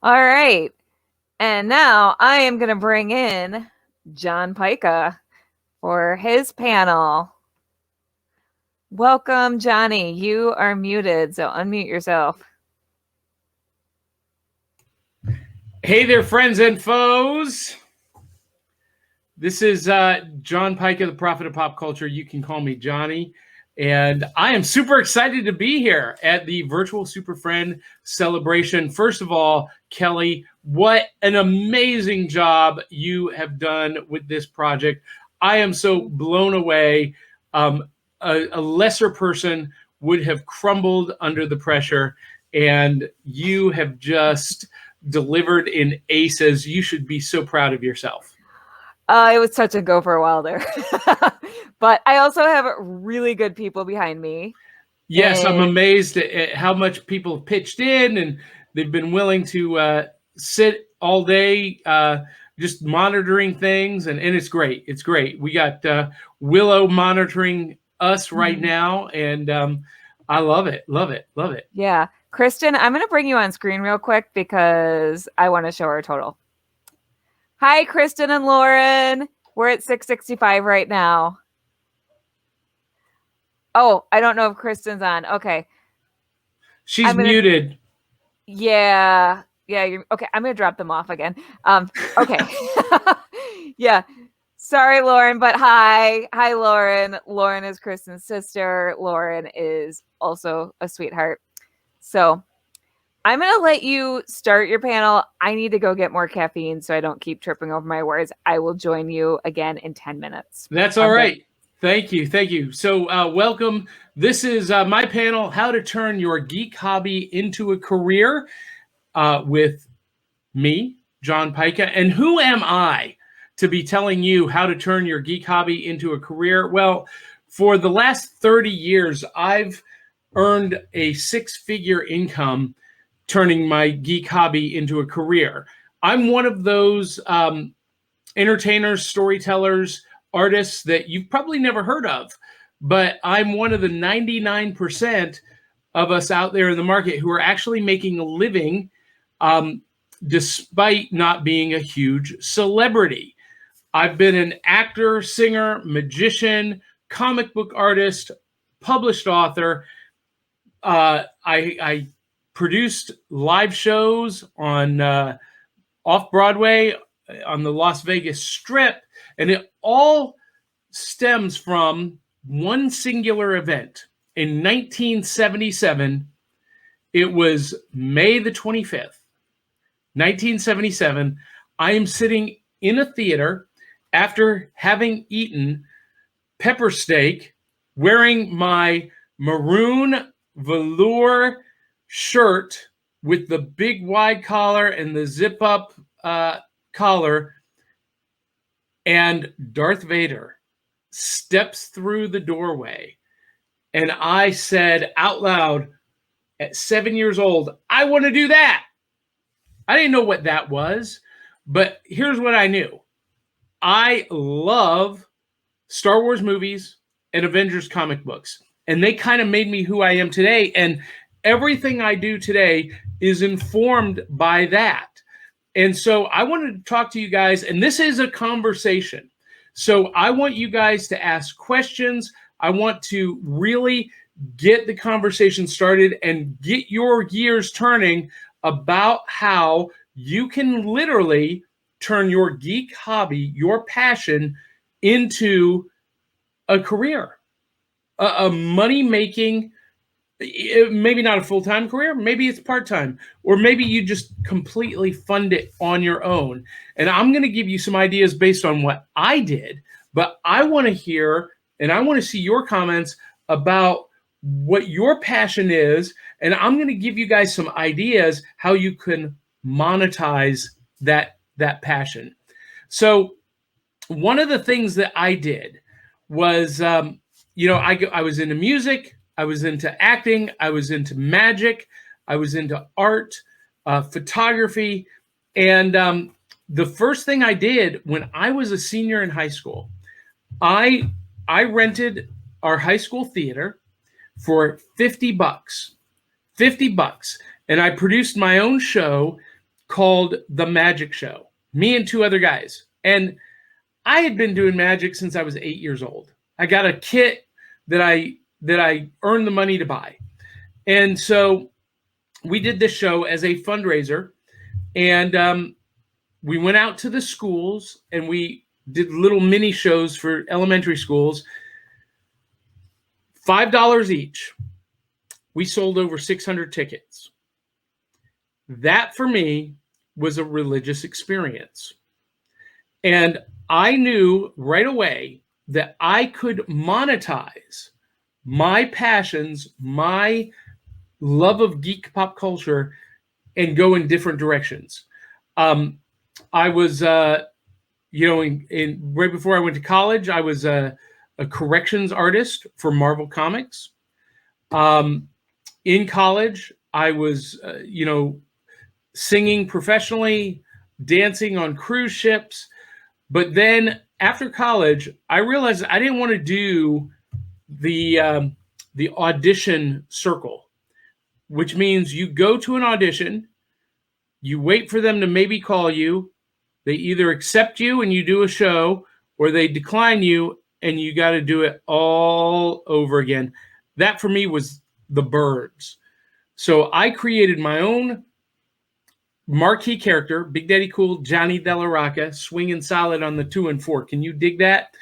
All right. And now I am going to bring in John Pyka for his panel. Welcome, Johnny. You are muted, so unmute yourself. Hey there, friends and foes. This is John Pyka, the prophet of pop culture. You can call me Johnny. And I am super excited to be here at the Virtual Super Friend celebration. First of all, Kelly, what an amazing job you have done with this project. I am so blown away. A lesser person would have crumbled under the pressure, and you have just delivered in aces. You should be so proud of yourself. It was touch and go for a while there. But I also have really good people behind me. Yes, I'm amazed at how much people have pitched in, and they've been willing to sit all day just monitoring things, and it's great. It's great. We got Willow monitoring us right now, and I love it, love it, love it. Yeah. Kristen, I'm going to bring you on screen real quick because I want to show our total. Hi, Kristen and Lauren. We're at 665 right now. Oh, I don't know if Kristen's on. Okay. She's muted. Yeah. Yeah. Okay. I'm going to drop them off again. Okay. Yeah. Sorry, Lauren, but hi. Hi, Lauren. Lauren is Kristen's sister. Lauren is also a sweetheart. So I'm going to let you start your panel. I need to go get more caffeine so I don't keep tripping over my words. I will join you again in 10 minutes. That's all right. Thank you. Thank you. So welcome. This is my panel, How to Turn Your Geek Hobby into a Career, with me, John Pyka. And who am I to be telling you how to turn your geek hobby into a career? Well, for the last 30 years, I've earned a six-figure income turning my geek hobby into a career. I'm one of those entertainers, storytellers, artists that you've probably never heard of, but I'm one of the 99% of us out there in the market who are actually making a living despite not being a huge celebrity. I've been an actor, singer, magician, comic book artist, published author. I produced live shows on off-Broadway, on the Las Vegas Strip, and it all stems from one singular event. In 1977, it was May the 25th, 1977. I am sitting in a theater after having eaten pepper steak, wearing my maroon velour shirt with the big wide collar and the zip up collar, and Darth Vader steps through the doorway. And I said out loud at 7 years old, I want to do that. I didn't know what that was, but here's what I knew. I love Star Wars movies and Avengers comic books, and they kind of made me who I am today. And everything I do today is informed by that. And so I wanted to talk to you guys, and this is a conversation. So I want you guys to ask questions. I want to really get the conversation started and get your gears turning about how you can literally turn your geek hobby, your passion, into a career, a money-making, maybe not a full-time career, maybe it's part-time, or maybe you just completely fund it on your own. And I'm going to give you some ideas based on what I did, but I want to hear and I want to see your comments about what your passion is, and I'm going to give you guys some ideas how you can monetize that passion. So one of the things that I did was, I was into music, I was into acting, I was into magic, I was into art, photography, and the first thing I did when I was a senior in high school, I rented our high school theater for $50, and I produced my own show called The Magic Show. Me and two other guys. And I had been doing magic since I was 8 years old. I got a kit that I earned the money to buy. And so we did this show as a fundraiser. And we went out to the schools and we did little mini shows for elementary schools. $5 each. We sold over 600 tickets. That for me was a religious experience. And I knew right away that I could monetize my passions, my love of geek pop culture, and go in different directions. I was, right before I went to college, I was a corrections artist for Marvel Comics. In college, I was, singing professionally, dancing on cruise ships. But then after college, I realized I didn't want to do the audition circle, which means you go to an audition, you wait for them to maybe call you, they either accept you and you do a show, or they decline you and you got to do it all over again. That for me was the birds. So I created my own marquee character, Big Daddy Cool, Johnny Della Rocca, swinging solid on the 2 and 4. Can you dig that?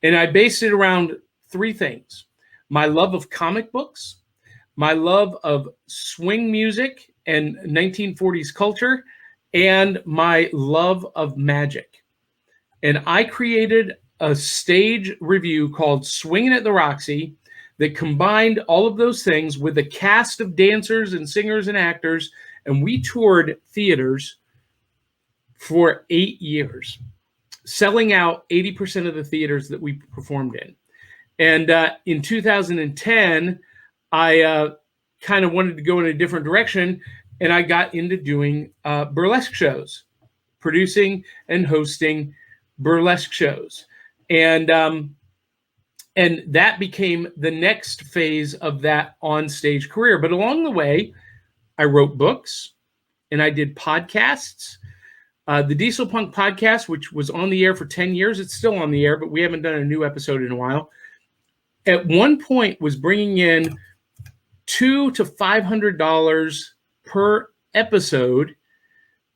And I based it around 3 things: my love of comic books, my love of swing music and 1940s culture, and my love of magic. And I created a stage review called Swinging at the Roxy that combined all of those things with a cast of dancers and singers and actors. And we toured theaters for 8 years, selling out 80% of the theaters that we performed in. And in 2010, I kind of wanted to go in a different direction, and I got into doing burlesque shows, producing and hosting burlesque shows. And that became the next phase of that on-stage career. But along the way, I wrote books and I did podcasts. The Diesel Punk podcast, which was on the air for 10 years, it's still on the air, but we haven't done a new episode in a while. At one point was bringing in $200 to $500 per episode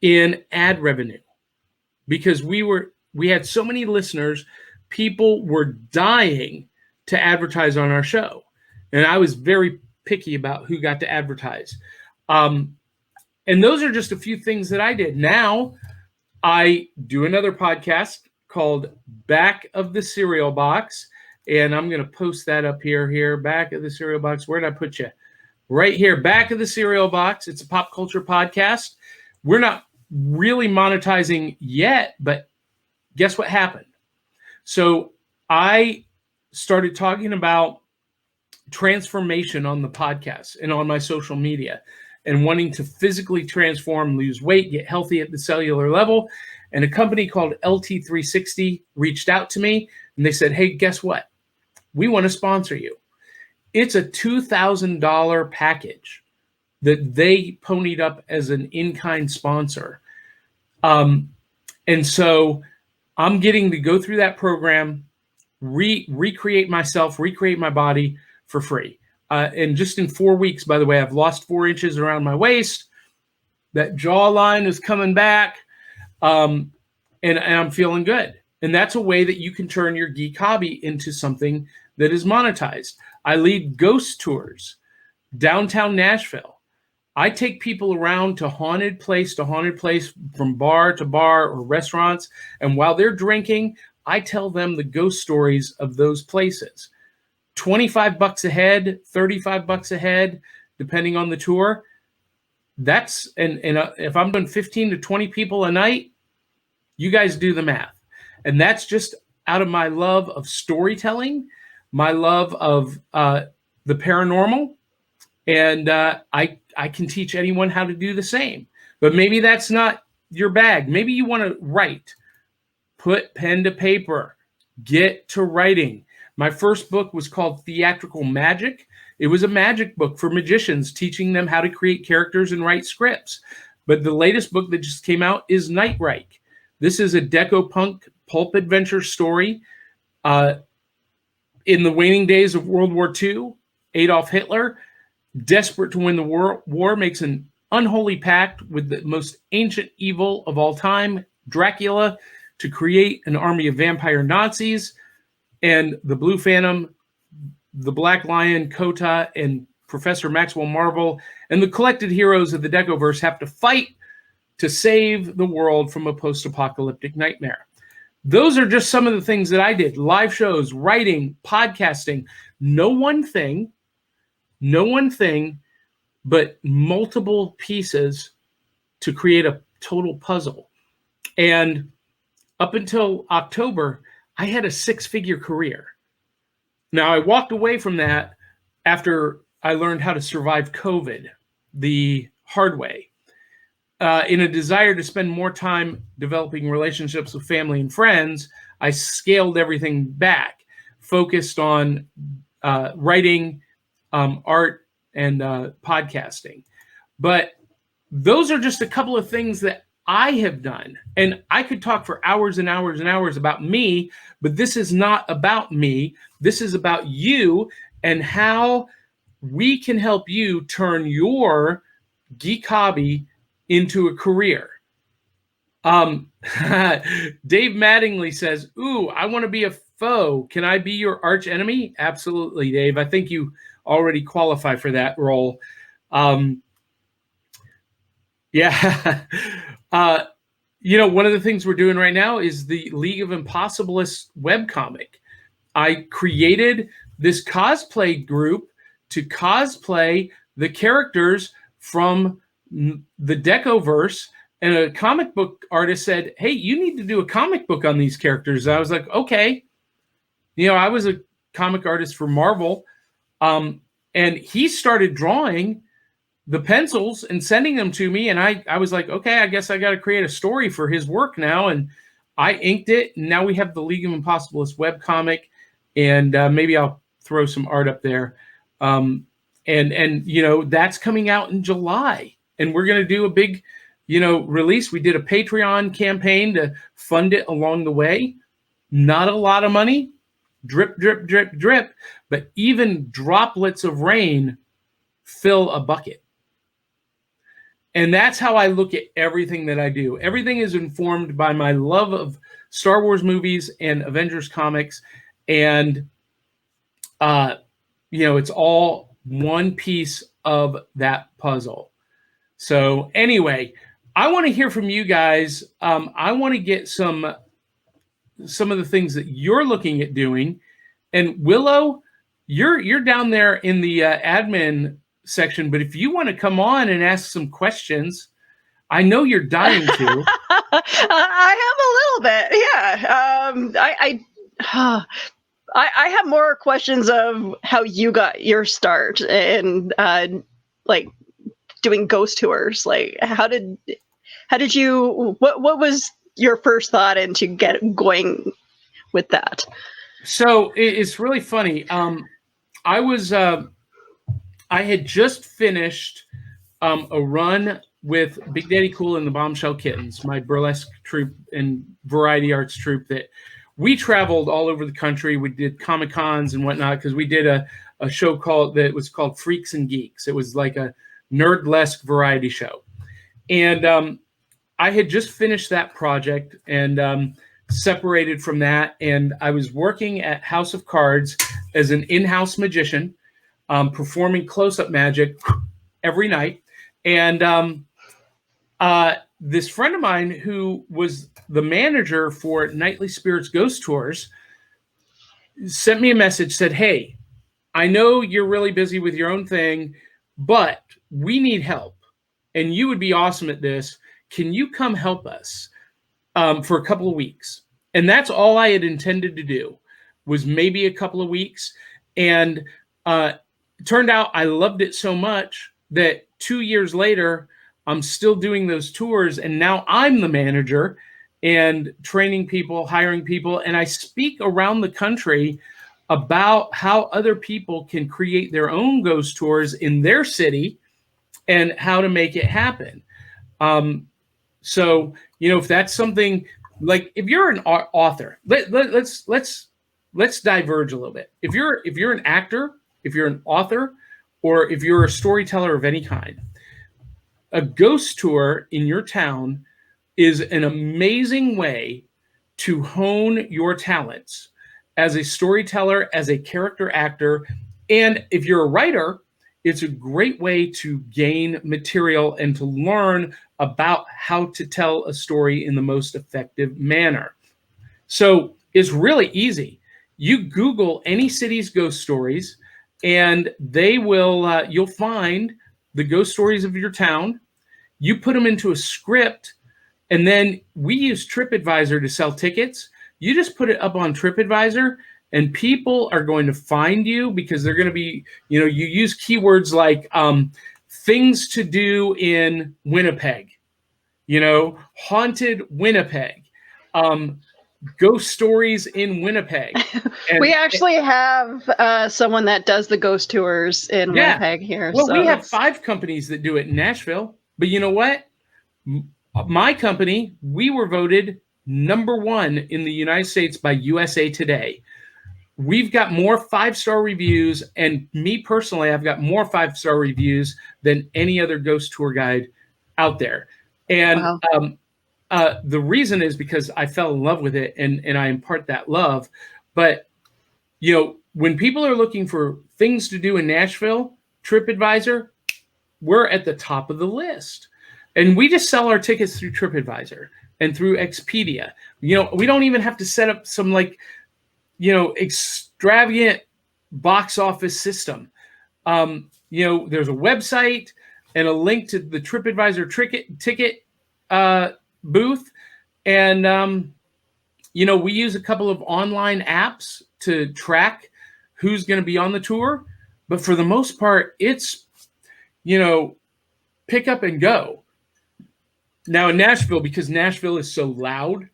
in ad revenue, because we had so many listeners, people were dying to advertise on our show. And I was very picky about who got to advertise. And those are just a few things that I did. Now I do another podcast called Back of the Cereal Box. And I'm going to post that up here, Back of the Cereal Box. Where did I put you? Right here, Back of the Cereal Box. It's a pop culture podcast. We're not really monetizing yet, but guess what happened? So I started talking about transformation on the podcast and on my social media, and wanting to physically transform, lose weight, get healthy at the cellular level. And a company called LT360 reached out to me and they said, hey, guess what? We want to sponsor you. It's a $2,000 package that they ponied up as an in-kind sponsor. And so I'm getting to go through that program, recreate myself, recreate my body for free. And just in 4 weeks, by the way, I've lost 4 inches around my waist. That jawline is coming back. And I'm feeling good. And that's a way that you can turn your geek hobby into something that is monetized. I lead ghost tours downtown Nashville. I take people around to haunted place, from bar to bar or restaurants. And while they're drinking, I tell them the ghost stories of those places. $25 a head, $35 a head, depending on the tour. That's, and if I'm doing 15 to 20 people a night, you guys do the math. And that's just out of my love of storytelling, my love of the paranormal. And I can teach anyone how to do the same. But maybe that's not your bag. Maybe you want to write. Put pen to paper. Get to writing. My first book was called Theatrical Magic. It was a magic book for magicians, teaching them how to create characters and write scripts. But the latest book that just came out is Nightreich. This is a deco punk pulp adventure story. In the waning days of World War II, Adolf Hitler, desperate to win the war, makes an unholy pact with the most ancient evil of all time, Dracula, to create an army of vampire Nazis. And the Blue Phantom, the Black Lion, Kota, and Professor Maxwell Marvel, and the collected heroes of the Decoverse have to fight to save the world from a post-apocalyptic nightmare. Those are just some of the things that I did. Live shows, writing, podcasting. No one thing, but multiple pieces to create a total puzzle. And up until October, I had a 6-figure career. Now, I walked away from that after I learned how to survive COVID the hard way. In a desire to spend more time developing relationships with family and friends, I scaled everything back, focused on writing, art, and podcasting. But those are just a couple of things that I have done. And I could talk for hours and hours and hours about me, but this is not about me. This is about you and how we can help you turn your geek hobby into a career. Dave Mattingly says, "Ooh, I want to be a foe. Can I be your arch enemy?" Absolutely, Dave. I think you already qualify for that role. Yeah. One of the things we're doing right now is the League of Impossibilists webcomic. I created this cosplay group to cosplay the characters from the Decoverse, and a comic book artist said, "Hey, you need to do a comic book on these characters." And I was like, okay. I was a comic artist for Marvel, and he started drawing the pencils and sending them to me, and I was like, okay, I guess I got to create a story for his work now, and I inked it, and now we have the League of Impossibilists webcomic, and maybe I'll throw some art up there. And that's coming out in July, and we're going to do a big, release. We did a Patreon campaign to fund it along the way. Not a lot of money, drip, drip, drip, drip, but even droplets of rain fill a bucket. And that's how I look at everything that I do. Everything is informed by my love of Star Wars movies and Avengers comics. And, it's all one piece of that puzzle. So anyway, I want to hear from you guys. I want to get some of the things that you're looking at doing. And Willow, you're down there in the admin section, but if you want to come on and ask some questions, I know you're dying to. I have a little bit, yeah. I have more questions of how you got your start and like doing ghost tours. Like, how did you? What was your first thought into get going with that? So it's really funny. I had just finished a run with Big Daddy Cool and the Bombshell Kittens, my burlesque troupe and variety arts troupe that we traveled all over the country. We did Comic-Cons and whatnot because we did a show that was called Freaks and Geeks. It was like a nerdlesque variety show. And I had just finished that project and separated from that. And I was working at House of Cards as an in-house magician, performing close-up magic every night. And this friend of mine who was the manager for Nightly Spirits Ghost Tours sent me a message, said, "Hey, I know you're really busy with your own thing, but we need help. And you would be awesome at this. Can you come help us for a couple of weeks?" And that's all I had intended to do, was maybe a couple of weeks. And it turned out I loved it so much that 2 years later, I'm still doing those tours. And now I'm the manager and training people, hiring people. And I speak around the country about how other people can create their own ghost tours in their city and how to make it happen. So, if that's something, like if you're an author, let's diverge a little bit. If you're an actor, if you're an author, or if you're a storyteller of any kind, a ghost tour in your town is an amazing way to hone your talents as a storyteller, as a character actor. And if you're a writer, it's a great way to gain material and to learn about how to tell a story in the most effective manner. So it's really easy. You Google any city's ghost stories, and you'll find the ghost stories of your town. You put them into a script, and then we use TripAdvisor to sell tickets. You just put it up on TripAdvisor, and people are going to find you because they're going to be, you use keywords like things to do in Winnipeg, haunted Winnipeg, ghost stories in Winnipeg. And we actually have someone that does the ghost tours in Winnipeg here. Well, we have 5 companies that do it in Nashville. But you know what? My company, we were voted #1 in the United States by USA Today. We've got more 5-star reviews, and me personally, I've got more 5-star reviews than any other ghost tour guide out there. And wow. The reason is because I fell in love with it, and I impart that love. But, when people are looking for things to do in Nashville, TripAdvisor, we're at the top of the list. And we just sell our tickets through TripAdvisor and through Expedia. We don't even have to set up some extravagant box office system. There's a website and a link to the TripAdvisor ticket booth. And, we use a couple of online apps to track who's going to be on the tour. But for the most part, it's, pick up and go. Now in Nashville, because Nashville is so loud,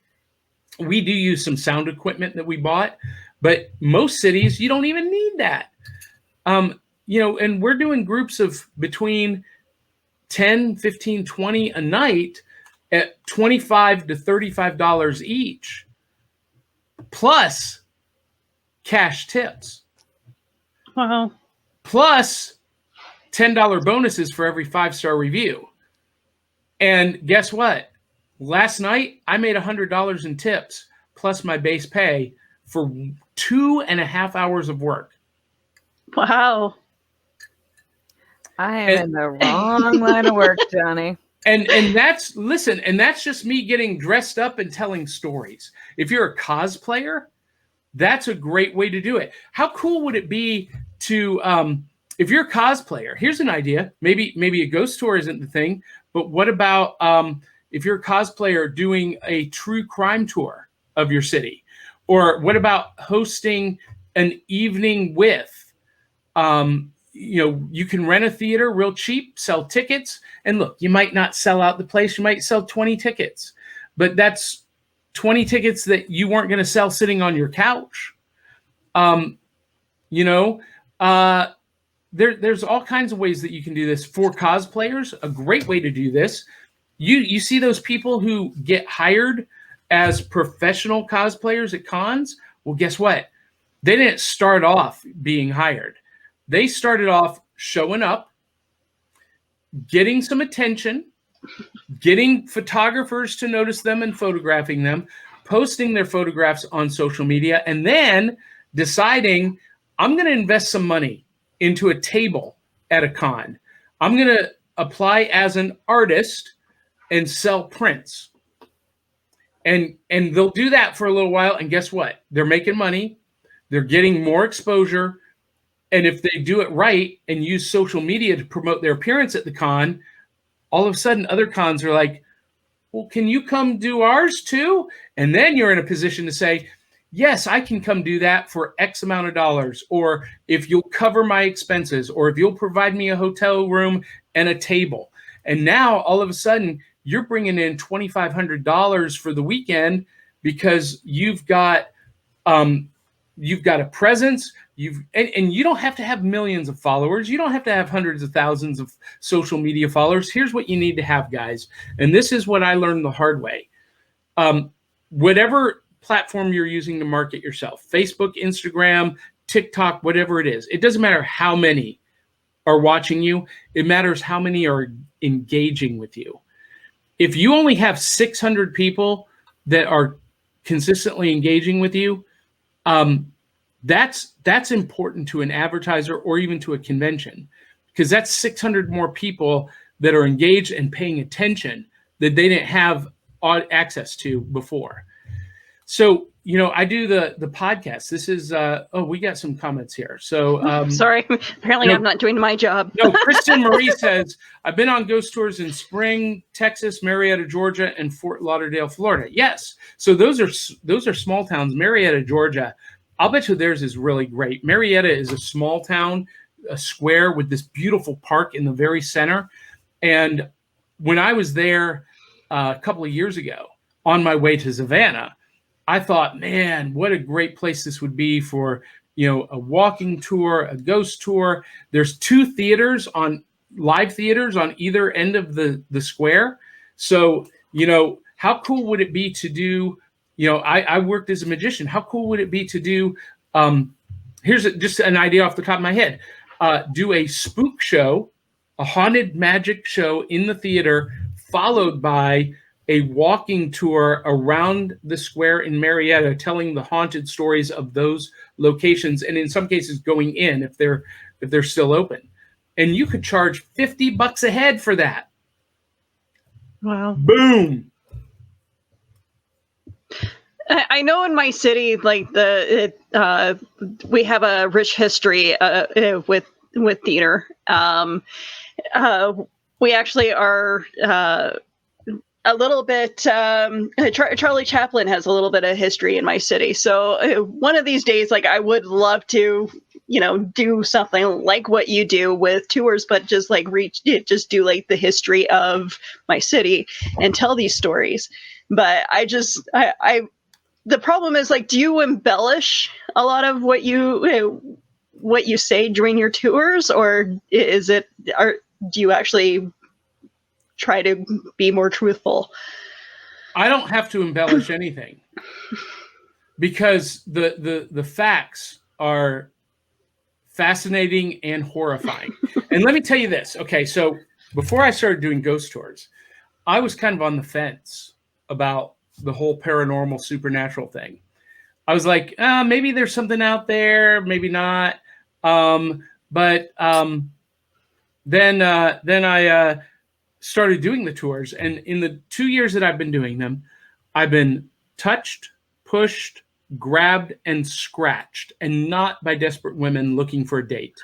we do use some sound equipment that we bought, but most cities, you don't even need that. And we're doing groups of between 10, 15, 20 a night at $25 to $35 each, plus cash tips. Wow. Plus $10 bonuses for every 5-star review. And guess what? Last night, I made $100 in tips plus my base pay for 2.5 hours of work. Wow. I am in the wrong line of work, Johnny. And that's just me getting dressed up and telling stories. If you're a cosplayer, that's a great way to do it. How cool would it be to, if you're a cosplayer, here's an idea. Maybe a ghost tour isn't the thing, but what about if you're a cosplayer doing a true crime tour of your city? Or what about hosting an evening with, you can rent a theater real cheap, sell tickets. And look, you might not sell out the place. You might sell 20 tickets, but that's 20 tickets that you weren't going to sell sitting on your couch. There's all kinds of ways that you can do this. For cosplayers, a great way to do this. You see those people who get hired as professional cosplayers at cons? Well, guess what? They didn't start off being hired. They started off showing up, getting some attention, getting photographers to notice them and photographing them, posting their photographs on social media, and then deciding, I'm going to invest some money into a table at a con. I'm going to apply as an artist and sell prints. And they'll do that for a little while. And guess what? They're making money. They're getting more exposure. And if they do it right and use social media to promote their appearance at the con, all of a sudden other cons are like, well, can you come do ours too? And then you're in a position to say, yes, I can come do that for X amount of dollars. Or if you'll cover my expenses, or if you'll provide me a hotel room and a table. And now all of a sudden you're bringing in $2,500 for the weekend because you've got, you've got a presence. And you don't have to have millions of followers. You don't have to have hundreds of thousands of social media followers. Here's what you need to have, guys. And this is what I learned the hard way. Whatever platform you're using to market yourself, Facebook, Instagram, TikTok, whatever it is, it doesn't matter how many are watching you. It matters how many are engaging with you. If you only have 600 people that are consistently engaging with you, that's important to an advertiser or even to a convention, because that's 600 more people that are engaged and paying attention that they didn't have access to before. So, I do the podcast. This is, we got some comments here. So, sorry, apparently I'm not doing my job. No, Kristen Marie says, I've been on ghost tours in Spring, Texas, Marietta, Georgia, and Fort Lauderdale, Florida. Yes. So those are small towns. Marietta, Georgia, I'll bet you theirs is really great. Marietta is a small town, a square with this beautiful park in the very center. And when I was there a couple of years ago on my way to Savannah, I thought, man, what a great place this would be for, a walking tour, a ghost tour. There's 2 live theaters on either end of the square. So, how cool would it be to do, I worked as a magician. How cool would it be to do, here's just an idea off the top of my head, do a spook show, a haunted magic show in the theater, followed by a walking tour around the square in Marietta, telling the haunted stories of those locations, and in some cases going in if they're still open. And you could charge $50 a head for that. Wow. Boom. I know in my city, like we have a rich history with theater. We actually are a little bit. Charlie Chaplin has a little bit of history in my city. So one of these days, like, I would love to, do something like what you do with tours, but just like just do like the history of my city and tell these stories. But the problem is, like, do you embellish a lot of what you say during your tours, or do you actually try to be more truthful? I don't have to embellish anything, because the facts are fascinating and horrifying. And let me tell you this. Okay, so before I started doing ghost tours, I was kind of on the fence about the whole paranormal supernatural thing. I was like, maybe there's something out there, maybe not. But then I started doing the tours, and in the 2 years that I've been doing them, I've been touched, pushed, grabbed, and scratched, and not by desperate women looking for a date.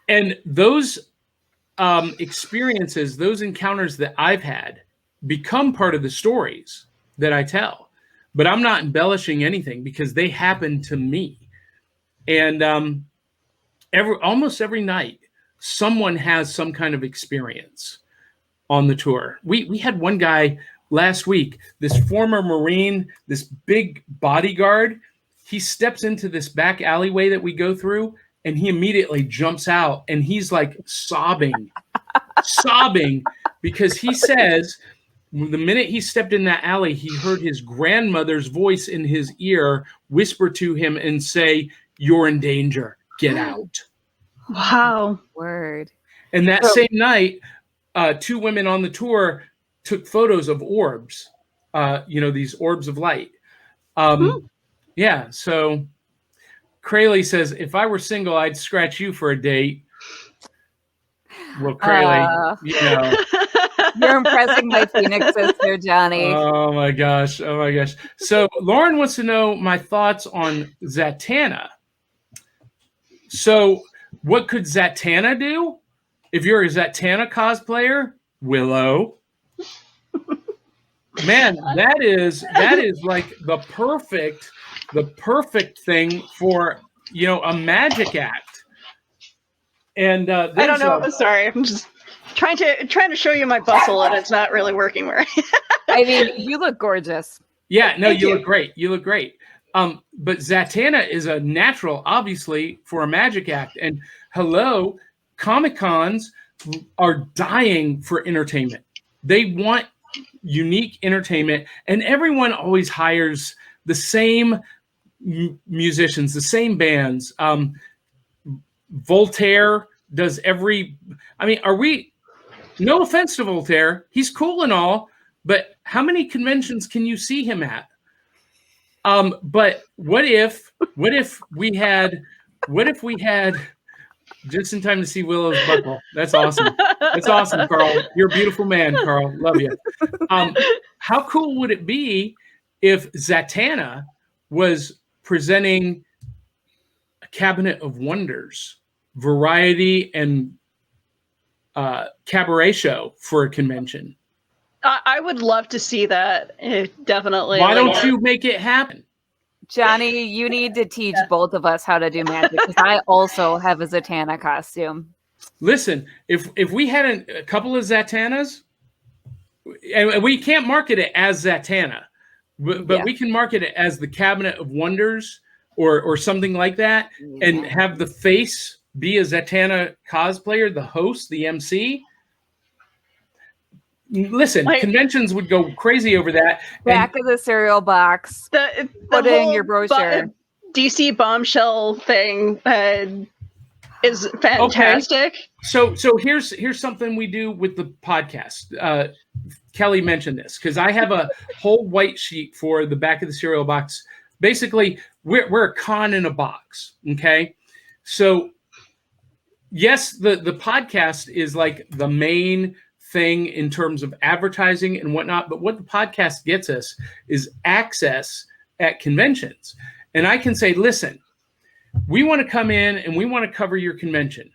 And those experiences, those encounters that I've had, become part of the stories that I tell. But I'm not embellishing anything, because they happen to me. And almost every night, someone has some kind of experience on the tour. We had one guy last week, this former Marine, this big bodyguard. He steps into this back alleyway that we go through, and he immediately jumps out, and he's like sobbing, because he says the minute he stepped in that alley, he heard his grandmother's voice in his ear whisper to him and say, "You're in danger. Get out." Wow. Word. And that same night, 2 women on the tour took photos of orbs, these orbs of light. Yeah. So Crayley says, if I were single, I'd scratch you for a date. Well, Crayley, You're impressing my Phoenix sister, Johnny. Oh my gosh. So Lauren wants to know my thoughts on Zatanna. So what could Zatanna do? If you're a Zatanna cosplayer, Willow. Man, that is like the perfect thing for, a magic act. And I don't know. Sorry, I'm just trying to show you my bustle, and it's not really working. Where I mean, you look gorgeous. Yeah, no, Thank you you. look great. You look great. But Zatanna is a natural, obviously, for a magic act. And hello, Comic Cons are dying for entertainment. They want unique entertainment, and everyone always hires the same musicians, the same bands. Voltaire does every. I mean, are we? No offense to Voltaire, he's cool and all, but how many conventions can you see him at? But what if we had just in time to see Willow's buckle? That's awesome. That's awesome, Carl. You're a beautiful man, Carl. Love you. How cool would it be if Zatanna was presenting a Cabinet of Wonders variety and cabaret show for a convention? I would love to see that. Definitely. Why don't you make it happen? Johnny, you need to teach both of us how to do magic because I also have a Zatanna costume. Listen, if we had a couple of Zatannas, and we can't market it as Zatanna, but we can market it as the Cabinet of Wonders or something like that, and have the face be a Zatanna cosplayer, the host, the MC. Listen, conventions would go crazy over that. Back of the cereal box. The Put it in your brochure. DC bombshell thing is fantastic. Okay. So here's something we do with the podcast. Kelly mentioned this because I have a whole white sheet for the back of the cereal box. Basically, we're a con in a box. Okay, so yes, the podcast is like the main thing in terms of advertising and whatnot. But what the podcast gets us is access at conventions. And I can say, listen, we want to come in and we want to cover your convention,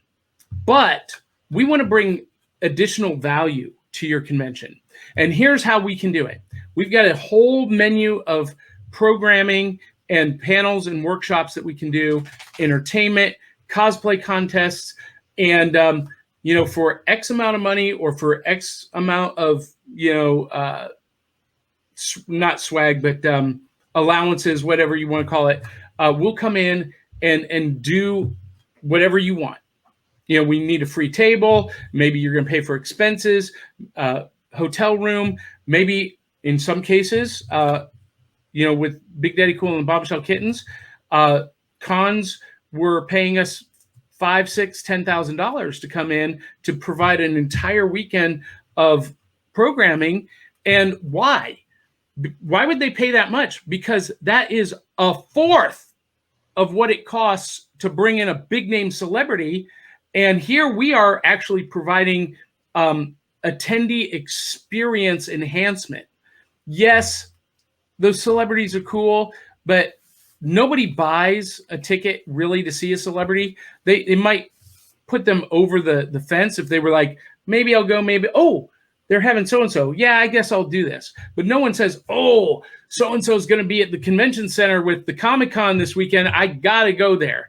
but we want to bring additional value to your convention. And here's how we can do it. We've got a whole menu of programming and panels and workshops that we can do, entertainment, cosplay contests, and for X amount of money or for X amount of, not swag, but allowances, whatever you want to call it, we'll come in and do whatever you want. We need a free table. Maybe you're going to pay for expenses, hotel room. Maybe in some cases, with Big Daddy Cool and Bombshell Kittens, cons were paying us $5,000, $6,000, $10,000 to come in to provide an entire weekend of programming. And why? Why would they pay that much? Because that is a fourth of what it costs to bring in a big name celebrity. And here we are actually providing attendee experience enhancement. Yes, those celebrities are cool, but nobody buys a ticket really to see a celebrity. They might put them over the fence if they were like, maybe I'll go, maybe, oh, they're having so-and-so. Yeah, I guess I'll do this. But no one says, oh, so-and-so is going to be at the convention center with the Comic-Con this weekend. I got to go there.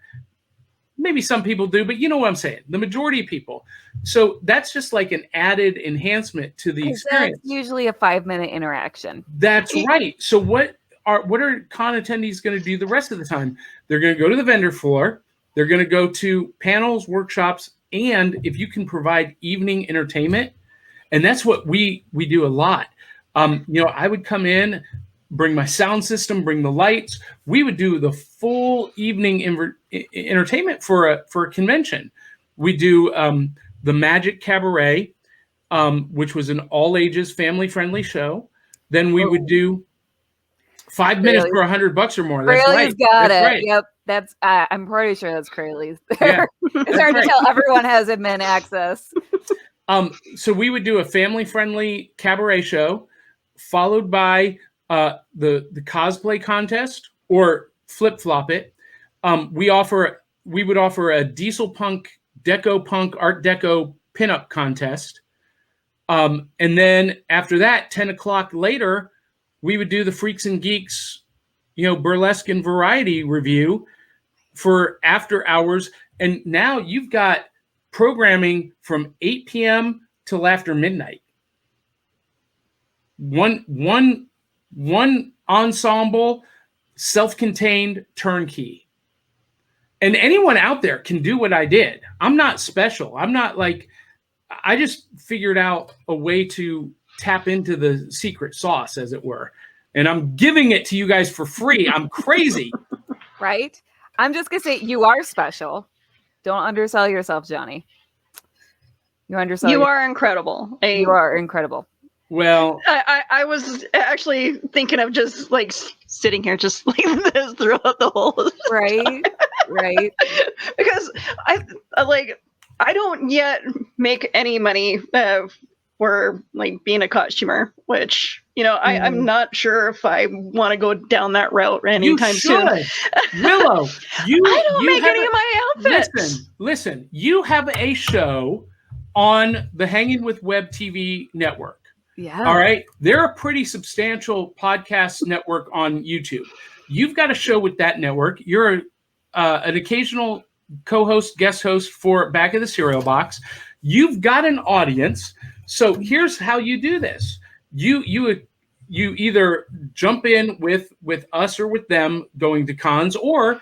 Maybe some people do, but you know what I'm saying. The majority of people. So that's just like an added enhancement to the experience. That's usually a 5-minute interaction. That's right. So what are con attendees going to do the rest of the time? They're going to go to the vendor floor. They're going to go to panels, workshops, and if you can provide evening entertainment, and that's what we do a lot. I would come in, bring my sound system, bring the lights. We would do the full evening entertainment for a convention. We do the Magic Cabaret, which was an all ages family friendly show. Then we would do 5 minutes for $100 or more. That's right. Got that's it. Right. Yep. That's. I'm pretty sure that's Crayley's. Yeah, it's hard to tell. Everyone has admin access. So we would do a family friendly cabaret show, followed by the cosplay contest, or flip flop it. We would offer a diesel punk, deco punk, art deco pinup contest. And then after that, 10 o'clock later, we would do the Freaks and Geeks, burlesque and variety review for after hours. And now you've got programming from 8 p.m. till after midnight. One ensemble, self-contained, turnkey. And anyone out there can do what I did. I'm not special. I'm not like, I just figured out a way to tap into the secret sauce, as it were. And I'm giving it to you guys for free. I'm crazy. Right? I'm just going to say you are special. Don't undersell yourself, Johnny. You are incredible. You are incredible. Well, I was actually thinking of just like sitting here just like this throughout the whole right because I don't yet make any money for like being a costumer, which I'm not sure if I want to go down that route anytime soon. Willow, I don't make any of my outfits. Listen, you have a show on the Hanging with Web TV network. Yeah. All right. They're a pretty substantial podcast network on YouTube. You've got a show with that network. You're an occasional co-host, guest host for Back of the Cereal Box. You've got an audience. So here's how you do this. You either jump in with us or with them going to cons, or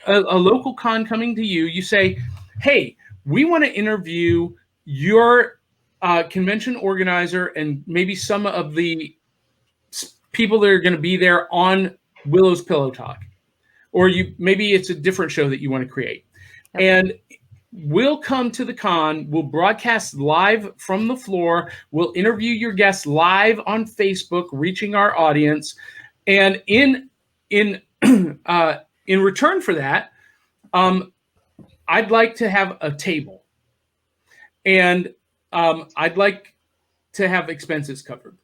a local con coming to you. You say, hey, we want to interview your convention organizer and maybe some of the people that are going to be there on Willow's Pillow Talk. Or maybe it's a different show that you want to create. Yep. And we'll come to the con. We'll broadcast live from the floor. We'll interview your guests live on Facebook, reaching our audience. And in return for that, I'd like to have a table. And I'd like to have expenses covered.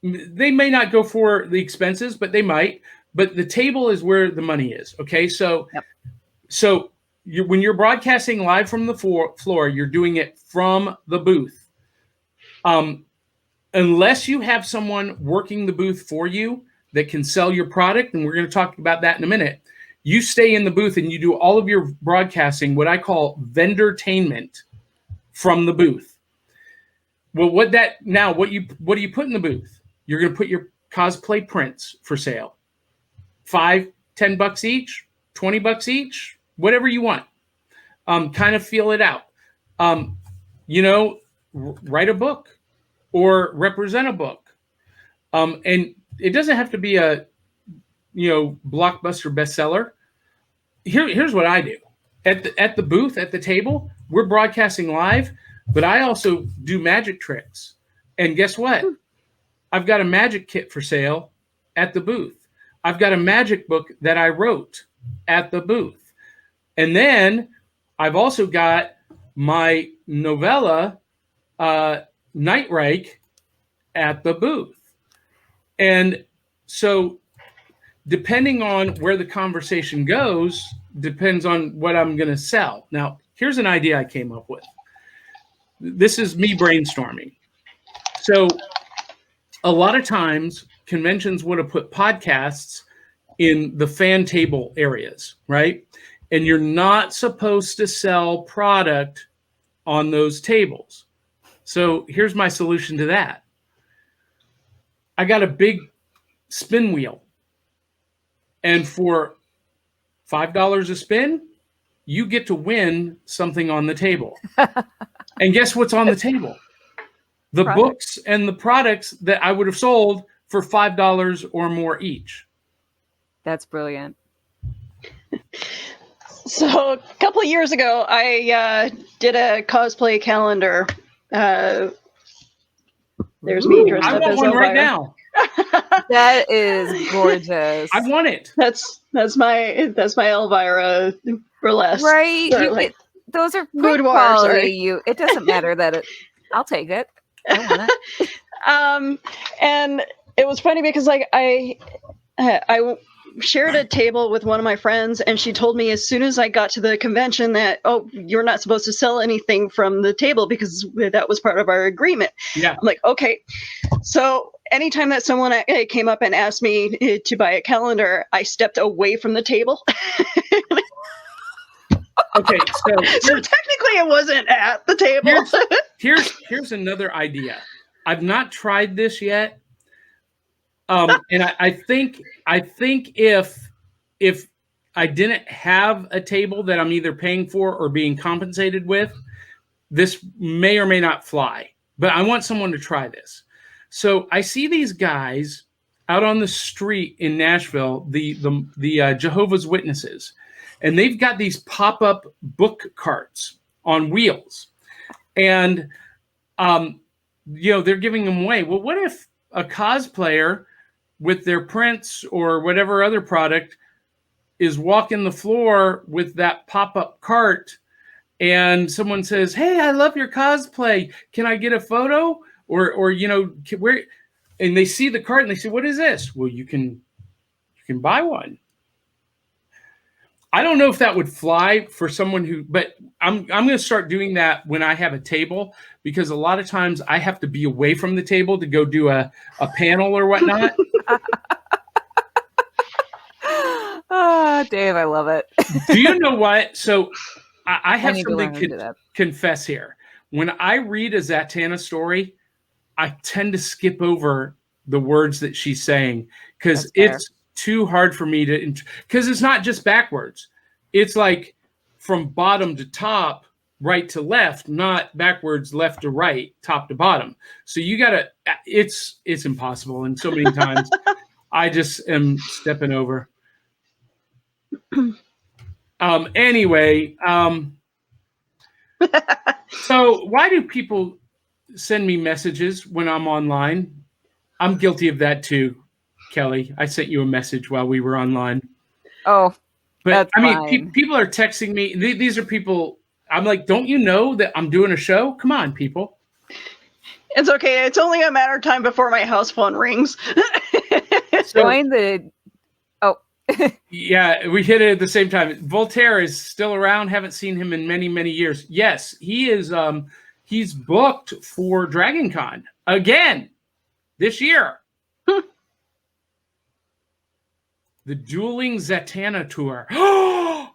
They may not go for the expenses, but they might. But the table is where the money is. Okay, so when you're broadcasting live from the floor, you're doing it from the booth. Unless you have someone working the booth for you that can sell your product, and we're going to talk about that in a minute. You stay in the booth and you do all of your broadcasting, what I call vendortainment, from the booth. Well, what do you put in the booth? You're going to put your cosplay prints for sale. $5, $10 each, $20 each, whatever you want. Kind of feel it out. Write a book or represent a book. And it doesn't have to be a blockbuster bestseller. Here's what I do. At the booth, at the table, we're broadcasting live, but I also do magic tricks. And guess what? I've got a magic kit for sale at the booth. I've got a magic book that I wrote at the booth. And then I've also got my novella, Nightreich, at the booth. And so depending on where the conversation goes, depends on what I'm going to sell. Now, here's an idea I came up with. This is me brainstorming. So a lot of times conventions would have put podcasts in the fan table areas, right? And you're not supposed to sell product on those tables. So here's my solution to that. I got a big spin wheel. And for $5 a spin, you get to win something on the table. And guess what's on the table? The books and the products that I would have sold for $5 or more each. That's brilliant. So a couple of years ago, I did a cosplay calendar. There's me dressed up as one Elvira. right now. That is gorgeous. I want it. That's my Elvira burlesque. Right. Those are good quality. It doesn't matter that I'll take it. I want it. And it was funny because I shared a table with one of my friends, and she told me as soon as I got to the convention that, you're not supposed to sell anything from the table because that was part of our agreement. Yeah. I'm like, okay. So anytime that someone came up and asked me to buy a calendar, I stepped away from the table. Okay, so technically it wasn't at the table. Here's another idea. I've not tried this yet. And I think if I didn't have a table that I'm either paying for or being compensated with, this may or may not fly. But I want someone to try this. So I see these guys out on the street in Nashville, the Jehovah's Witnesses, and they've got these pop-up book carts on wheels, and they're giving them away. Well, what if a cosplayer with their prints or whatever other product is walking the floor with that pop-up cart, and someone says, "Hey, I love your cosplay. Can I get a photo?" Or where? And they see the cart and they say, "What is this?" Well, you can buy one. I don't know if that would fly for someone who, but I'm going to start doing that when I have a table, because a lot of times I have to be away from the table to go do a panel or whatnot. Oh, Dave, I love it. Do you know what? So I have need to learn to do something that. confess here. When I read a Zatanna story, I tend to skip over the words that she's saying because it's too hard for me to, because it's not just backwards. It's like from bottom to top, right to left, not backwards, left to right, top to bottom. So you gotta, it's impossible. And so many times I just am stepping over. Anyway, so why do people send me messages when I'm online? I'm guilty of that too, Kelly. I sent you a message while we were online. Oh, but that's I mean, fine. People are texting me. These are people. I'm like, don't you know that I'm doing a show? Come on, people. It's okay. It's only a matter of time before my house phone rings. Join the. Oh. Yeah, we hit it at the same time. Voltaire is still around. Haven't seen him in many, many years. Yes, he is. He's booked for Dragon Con again this year. The Dueling Zatanna Tour.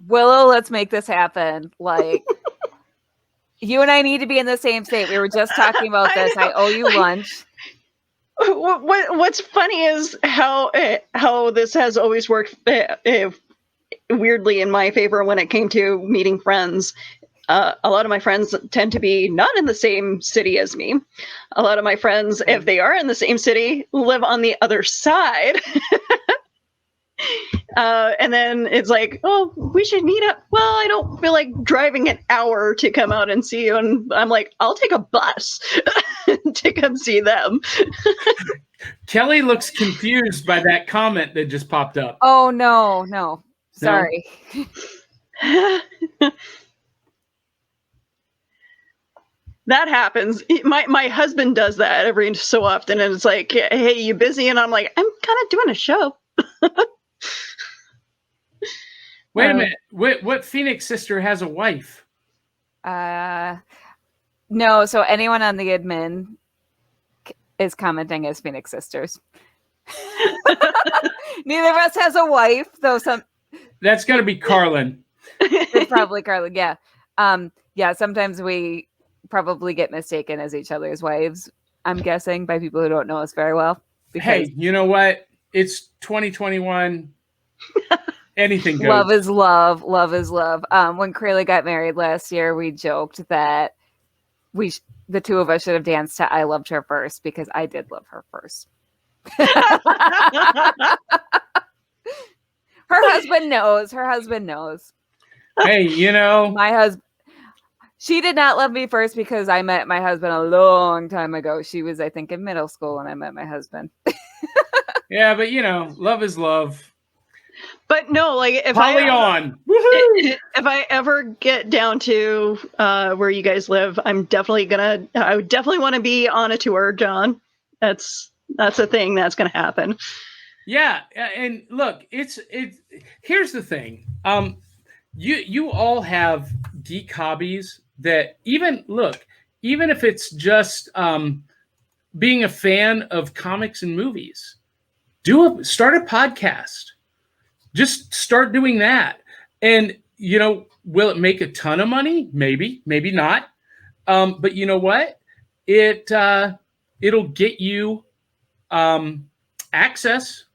Willow, let's make this happen. Like, you and I need to be in the same state. We were just talking about this. I owe you lunch. What's funny is how this has always worked weirdly in my favor when it came to meeting friends. A lot of my friends tend to be not in the same city as me. A lot of my friends, if they are in the same city, live on the other side. And then it's like, oh, we should meet up. Well, I don't feel like driving an hour to come out and see you. And I'm like, I'll take a bus to come see them. Kelly looks confused by that comment that just popped up. Oh, no. Sorry. No? That happens. My husband does that every so often. And it's like, hey, you busy? And I'm like, I'm kind of doing a show. Wait a minute. What Phoenix sister has a wife? No, so anyone on the admin is commenting as Phoenix sisters. Neither of us has a wife, though. That's got to be Carlin. It's probably Carlin. Yeah. Yeah. Sometimes we probably get mistaken as each other's wives. I'm guessing by people who don't know us very well. Hey, you know what? It's 2021. Anything goes. Love is love. Love is love. When Crayley got married last year, we joked that the two of us should have danced to "I Loved Her First" because I did love her first. Her husband knows. Hey, my husband. She did not love me first because I met my husband a long time ago. She was, I think, in middle school when I met my husband. Yeah, but love is love. But no, like if I ever get down to where you guys live, I would definitely want to be on a tour, John. That's a thing that's gonna happen. Yeah, and look, it's here's the thing. You all have geek hobbies that even if it's just being a fan of comics and movies, start a podcast. Just start doing that. And, will it make a ton of money? Maybe, maybe not. But you know what? It'll get you access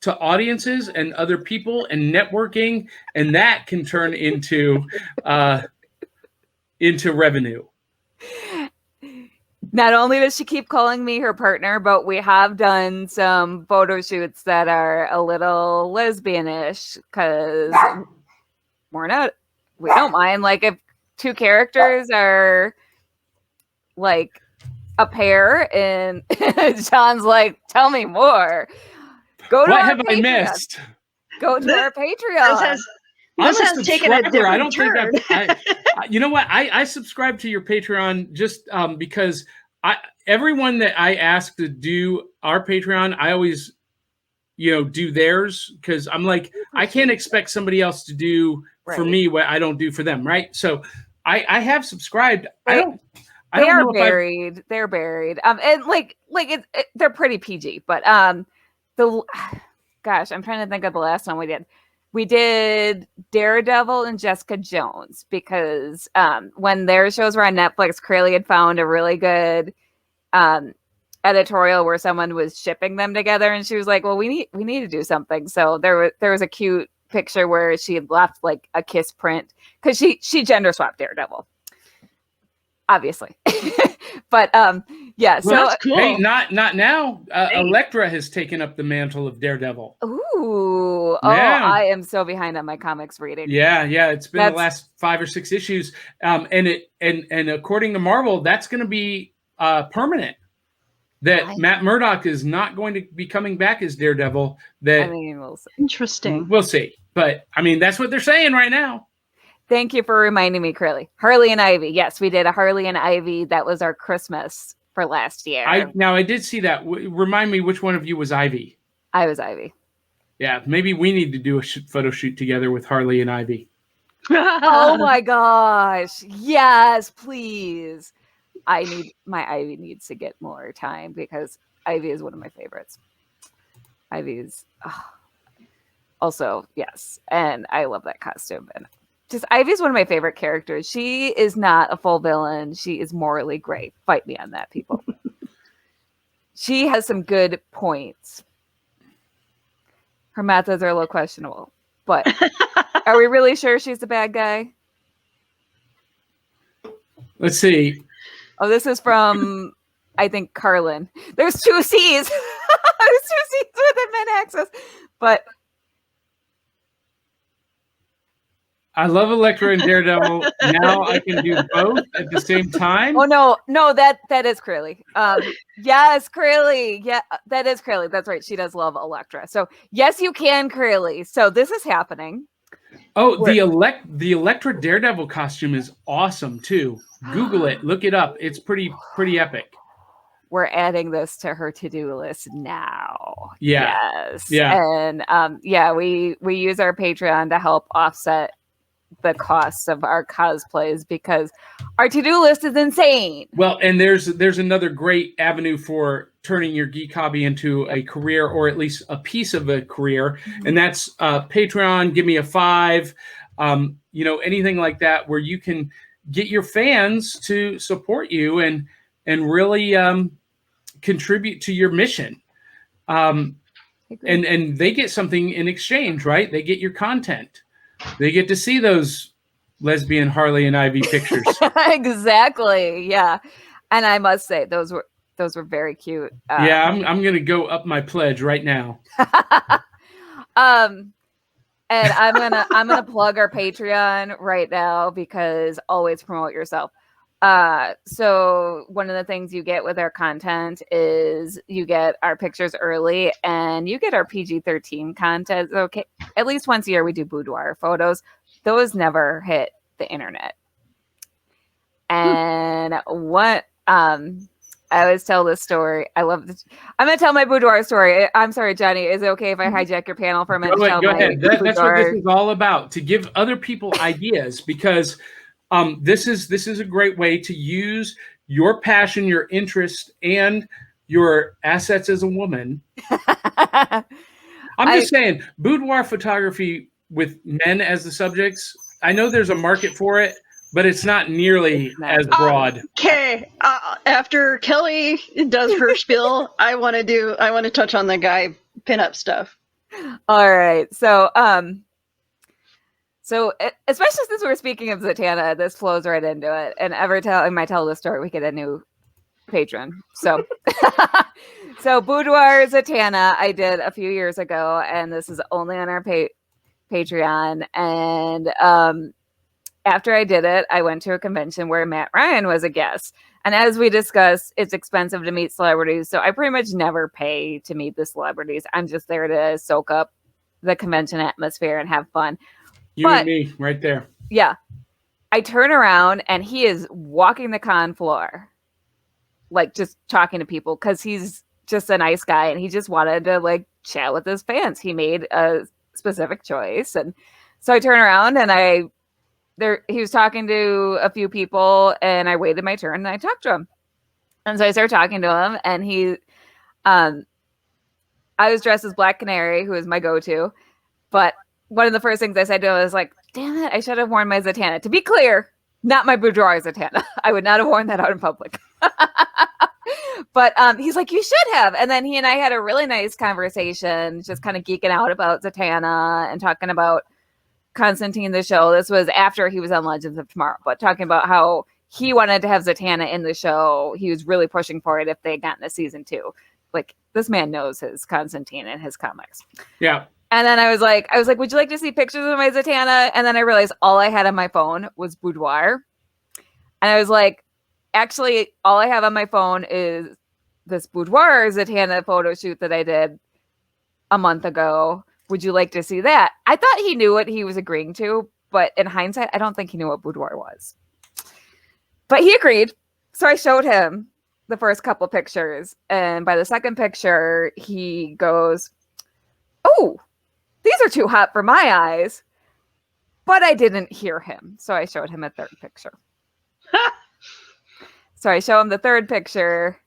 to audiences and other people and networking, and that can turn into revenue. Not only does she keep calling me her partner, but we have done some photo shoots that are a little lesbianish because we don't mind. Like if two characters are like a pair and John's like, tell me more. Go to What our have I Patreon. missed? Go to our Patreon. This has taken a different I don't turn. think you know what? I subscribe to your Patreon just because everyone that I ask to do our Patreon, I always, do theirs because I'm like, I can't expect somebody else to do for me what I don't do for them, right? So I have subscribed. They're buried. And they're pretty PG, but gosh, I'm trying to think of the last one we did. We did Daredevil and Jessica Jones because when their shows were on Netflix, Crayley had found a really good editorial where someone was shipping them together, and she was like, "Well, we need to do something." So there was a cute picture where she had left like a kiss print because she gender swapped Daredevil, obviously. But yeah, well, so that's cool. Hey, not now. Elektra has taken up the mantle of Daredevil. Ooh, yeah. I am so behind on my comics reading. Yeah, it's been the last 5 or 6 issues, and according to Marvel, that's going to be permanent. That Matt Murdock is not going to be coming back as Daredevil. We'll see. Interesting. We'll see, but that's what they're saying right now. Thank you for reminding me, Crayley. Harley and Ivy. Yes, we did a Harley and Ivy. That was our Christmas for last year. I did see that. Remind me, which one of you was Ivy? I was Ivy. Yeah, maybe we need to do a photo shoot together with Harley and Ivy. Oh my gosh. Yes, please. My Ivy needs to get more time because Ivy is one of my favorites. Ivy's also, yes. And I love that costume. And just Ivy's one of my favorite characters. She is not a full villain. She is morally great. Fight me on that, people. She has some good points. Her methods are a little questionable, but are we really sure she's the bad guy? Let's see. Oh, this is from, I think, Carlin. There's 2 C's. There's 2 C's within Mid-Access. But I love Elektra and Daredevil. Now I can do both at the same time. Oh no, that is Crayley. Yes, Crayley. Yeah, that is Crayley. That's right. She does love Elektra. So yes, you can, Crayley. So this is happening. Oh, the Elektra Daredevil costume is awesome too. Google it, look it up. It's pretty epic. We're adding this to her to-do list now. Yeah. Yes. Yeah. And we use our Patreon to help offset the costs of our cosplays because our to-do list is insane. Well, and there's another great avenue for turning your geek hobby into a career, or at least a piece of a career, and that's Patreon. Give me a $5, anything like that, where you can get your fans to support you and really contribute to your mission. And they get something in exchange, right? They get your content. They get to see those lesbian Harley and Ivy pictures. Exactly. Yeah. And I must say those were very cute. I'm going to go up my pledge right now. And I'm gonna plug our Patreon right now because always promote yourself. So one of the things you get with our content is you get our pictures early and you get our PG-13 content. Okay, at least once a year we do boudoir photos. Those never hit the internet. And what I always tell this story. I love this. I'm going to tell my boudoir story. I'm sorry, Johnny. Is it okay if I hijack your panel for a minute? Go ahead. That's what this is all about, to give other people ideas, because this is a great way to use your passion, your interest, and your assets as a woman. I'm just saying, boudoir photography with men as the subjects, I know there's a market for it, but it's not nearly as broad. Okay, after Kelly does her spiel, I want to touch on the guy pinup stuff. All right. So especially since we're speaking of Zatanna, this flows right into it. And every time I tell this story, we get a new patron. So so Boudoir Zatanna I did a few years ago, and this is only on our Patreon. And after I did it, I went to a convention where Matt Ryan was a guest. And as we discussed, it's expensive to meet celebrities. So I pretty much never pay to meet the celebrities. I'm just there to soak up the convention atmosphere and have fun. You and me right there. Yeah. I turn around and he is walking the con floor, like just talking to people, because he's just a nice guy and he just wanted to like chat with his fans. He made a specific choice. And so I turn around and he was talking to a few people, and I waited my turn and I talked to him. And so I started talking to him, and I was dressed as Black Canary, who is my go-to. But one of the first things I said to him was like, damn it, I should have worn my Zatanna. To be clear, not my boudoir Zatanna. I would not have worn that out in public. But he's like, you should have. And then he and I had a really nice conversation, just kind of geeking out about Zatanna and talking about Constantine the show. This was after he was on Legends of Tomorrow, but talking about how he wanted to have Zatanna in the show. He was really pushing for it if they had gotten a season 2. Like, this man knows his Constantine and his comics. Yeah. And then I was like, would you like to see pictures of my Zatanna? And then I realized all I had on my phone was boudoir. And I was like, actually, all I have on my phone is this boudoir Zatanna photo shoot that I did a month ago. Would you like to see that? I thought he knew what he was agreeing to, but in hindsight, I don't think he knew what boudoir was. But he agreed. So I showed him the first couple pictures. And by the second picture, he goes, oh, these are too hot for my eyes. But I didn't hear him. So I showed him a third picture. So I show him the third picture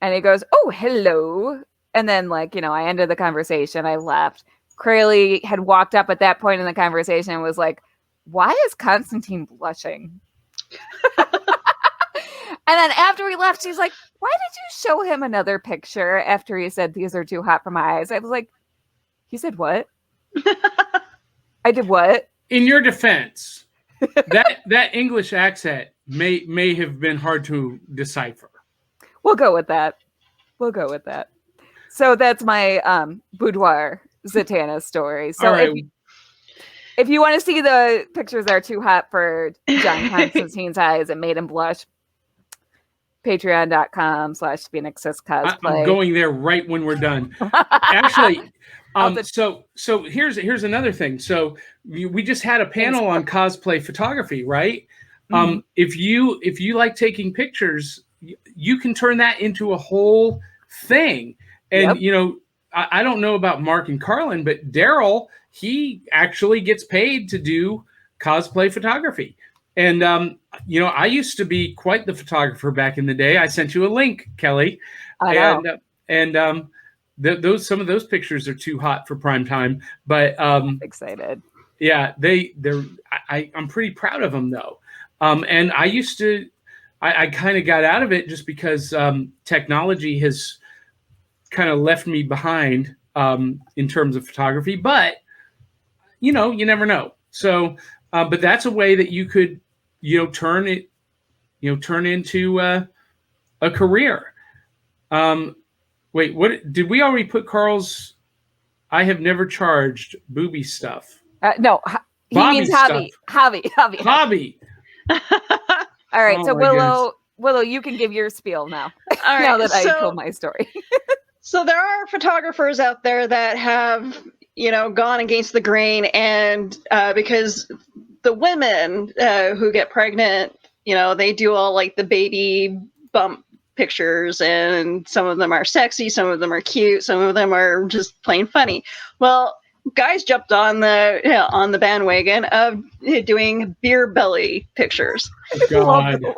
and he goes, oh, hello. And then I ended the conversation. I left. Crayley had walked up at that point in the conversation and was like, why is Constantine blushing? And then after we left, she's like, why did you show him another picture after he said these are too hot for my eyes? I was like, he said what? I did what? In your defense, that English accent may have been hard to decipher. We'll go with that. So that's my boudoir Zatanna story. So right. if you want to see the pictures that are too hot for John Constantine's eyes and made him blush, patreon.com/PhoenixCosplay. I'm going there right when we're done. Actually, so here's another thing. So we just had a panel on cosplay photography, right? Mm-hmm. If you like taking pictures, you can turn that into a whole thing. And I don't know about Mark and Carlin, but Daryl, he actually gets paid to do cosplay photography. And I used to be quite the photographer back in the day. I sent you a link, Kelly. I know. And those some of those pictures are too hot for prime time. But I'm excited. Yeah, I'm pretty proud of them though. And I used to, I kind of got out of it just because technology has kind of left me behind in terms of photography. But you never know. So, but that's a way that you could, turn into a career. Wait, what did we already put Carl's? I have never charged booby stuff. No, he Bobby means hobby. Stuff. Hobby. All right, so Willow, you can give your spiel now. All right, now that I told my story. So there are photographers out there that have, gone against the grain, and because the women who get pregnant, they do all like the baby bump pictures, and some of them are sexy, some of them are cute, some of them are just plain funny. Well, guys jumped on the bandwagon of doing beer belly pictures. God. And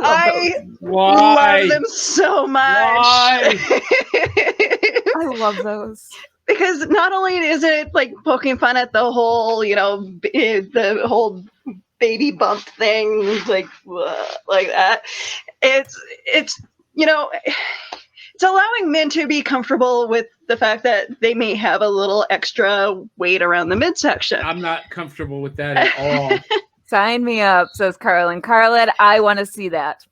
I love them so much. Why? I love those. Because not only is it like poking fun at the whole, the whole baby bump thing, like that. It's it's allowing men to be comfortable with the fact that they may have a little extra weight around the midsection. I'm not comfortable with that at all. Sign me up, says Carlin. Carlin, I want to see that.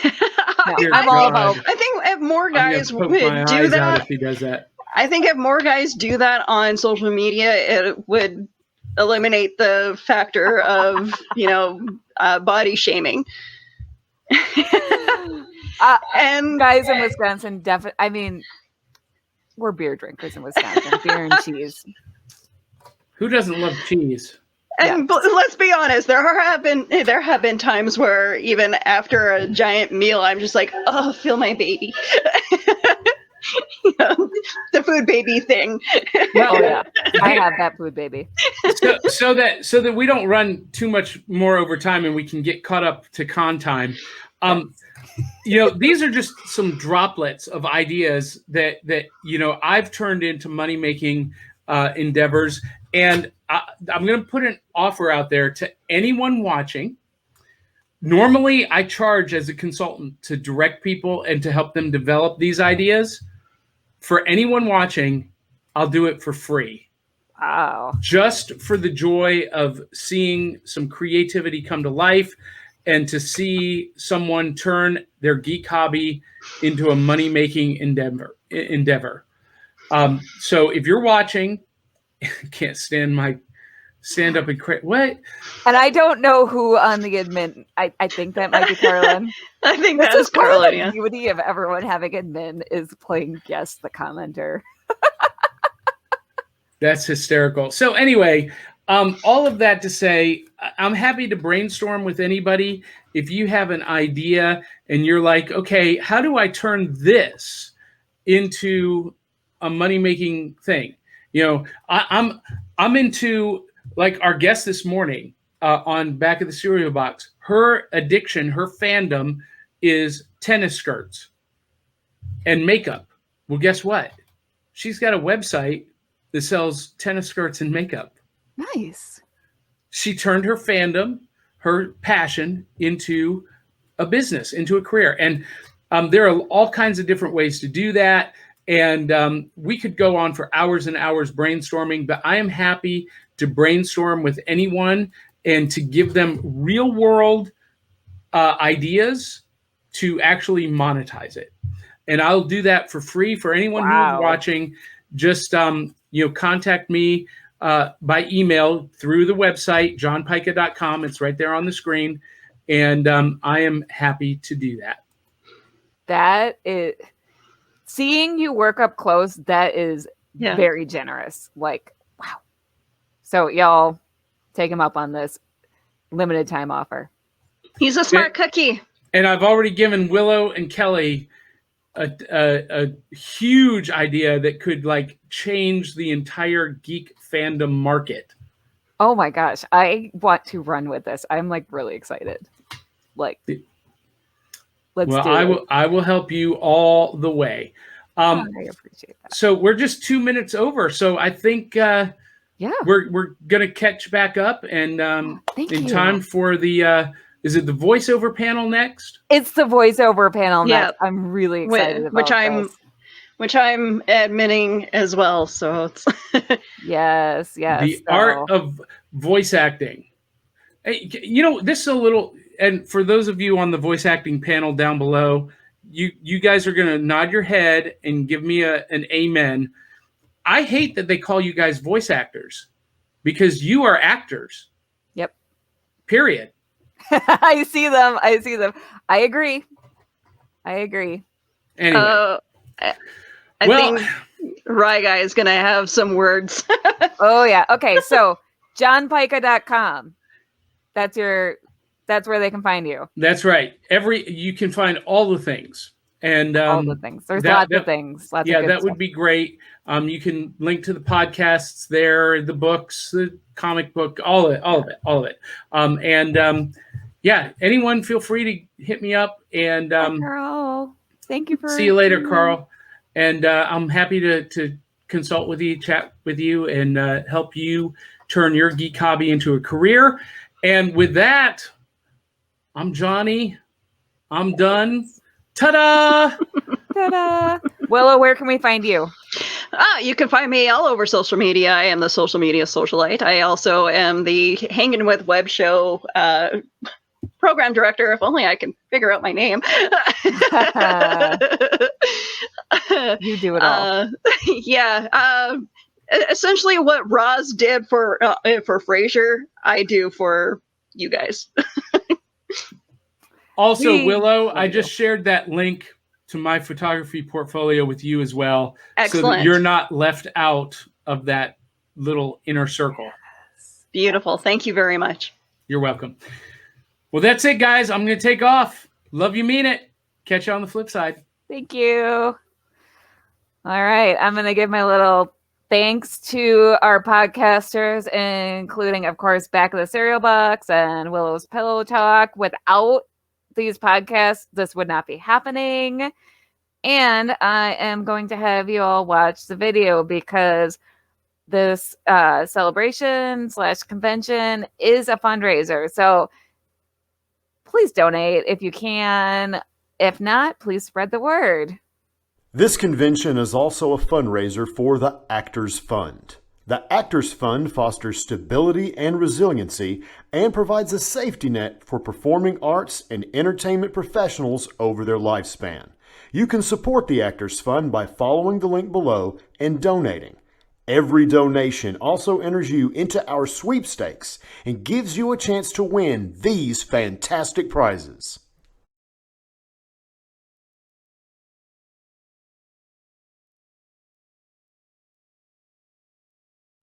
No, I'm all about. I think if more guys would do that, if he does that, I think if more guys do that on social media, it would eliminate the factor of body shaming. And guys in Wisconsin, definitely. I mean, we're beer drinkers in Wisconsin. Beer and cheese. Who doesn't love cheese? And let's be honest, there have been times where even after a giant meal, I'm just like, oh, feel my baby. The food baby thing. Oh yeah, I have that food baby. So that we don't run too much more over time and we can get caught up to con time. These are just some droplets of ideas that I've turned into money making endeavors, and I'm going to put an offer out there to anyone watching. Normally, I charge as a consultant to direct people and to help them develop these ideas. For anyone watching, I'll do it for free. Wow. Just for the joy of seeing some creativity come to life and to see someone turn their geek hobby into a money-making endeavor. So if you're watching, can't stand up and create what? And I don't know who on the admin. I think that might be Carlin. I think that's Carlin. The beauty of everyone having admin is playing guess the commenter. That's hysterical. So anyway, all of that to say, I'm happy to brainstorm with anybody. If you have an idea and you're like, okay, how do I turn this into a money-making thing? I'm into, like our guest this morning on Back of the Cereal Box. Her addiction, her fandom is tennis skirts and makeup. Well, guess what? She's got a website that sells tennis skirts and makeup. Nice. She turned her fandom, her passion, into a business, into a career. And there are all kinds of different ways to do that. And we could go on for hours and hours brainstorming, but I am happy to brainstorm with anyone and to give them real world ideas to actually monetize it. And I'll do that for free for anyone who's watching. Just contact me by email through the website, johnpyka.com. It's right there on the screen. And I am happy to do that. That is, seeing you work up close, that is very generous. Like, wow. So y'all take him up on this limited time offer. He's a smart cookie. And I've already given Willow and Kelly a huge idea that could change the entire geek fandom market. Oh my gosh. I want to run with this. I'm really excited. Let's do it. I will help you all the way. I appreciate that. So we're just 2 minutes over. So I think we're gonna catch back up and in time for the is it the voiceover panel next? It's the voiceover panel next. I'm really excited about which I'm admitting as well. So it's yes. The art of voice acting. Hey, this is a little. And for those of you on the voice acting panel down below, you guys are going to nod your head and give me an amen. I hate that they call you guys voice actors because you are actors. Yep. Period. I see them. I agree. Anyway. I think Rye Guy is going to have some words. Oh, yeah. Okay. So johnpyka.com. That's where they can find you. That's right. You can find all the things. And all the things. There's lots of things. Lots of good that stuff. would be great. You can link to the podcasts there, the books, the comic book, all of it. Anyone feel free to hit me up. And Carl, thank you for. See you later, Carl. And I'm happy to consult with you, chat with you, and help you turn your geek hobby into a career. And with that, I'm Johnny. I'm done. Ta-da! Ta-da! Willow, where can we find you? You can find me all over social media. I am the social media socialite. I also am the Hanging With Web Show program director. If only I can figure out my name. You do it all. Yeah. Essentially, what Roz did for Frasier, I do for you guys. Also, Willow, I just shared that link to my photography portfolio with you as well. Excellent. So that you're not left out of that little inner circle. Beautiful. Thank you very much. You're welcome. Well, that's it, guys. I'm going to take off. Love you, mean it. Catch you on the flip side. Thank you. All right. I'm going to give my little thanks to our podcasters, including, of course, Back of the Cereal Box and Willow's Pillow Talk. Without these podcasts, this would not be happening. And I am going to have you all watch the video because this celebration / convention is a fundraiser. So please donate if you can. If not, please spread the word. This convention is also a fundraiser for the Actors Fund. The Actors Fund fosters stability and resiliency and provides a safety net for performing arts and entertainment professionals over their lifespan. You can support the Actors Fund by following the link below and donating. Every donation also enters you into our sweepstakes and gives you a chance to win these fantastic prizes.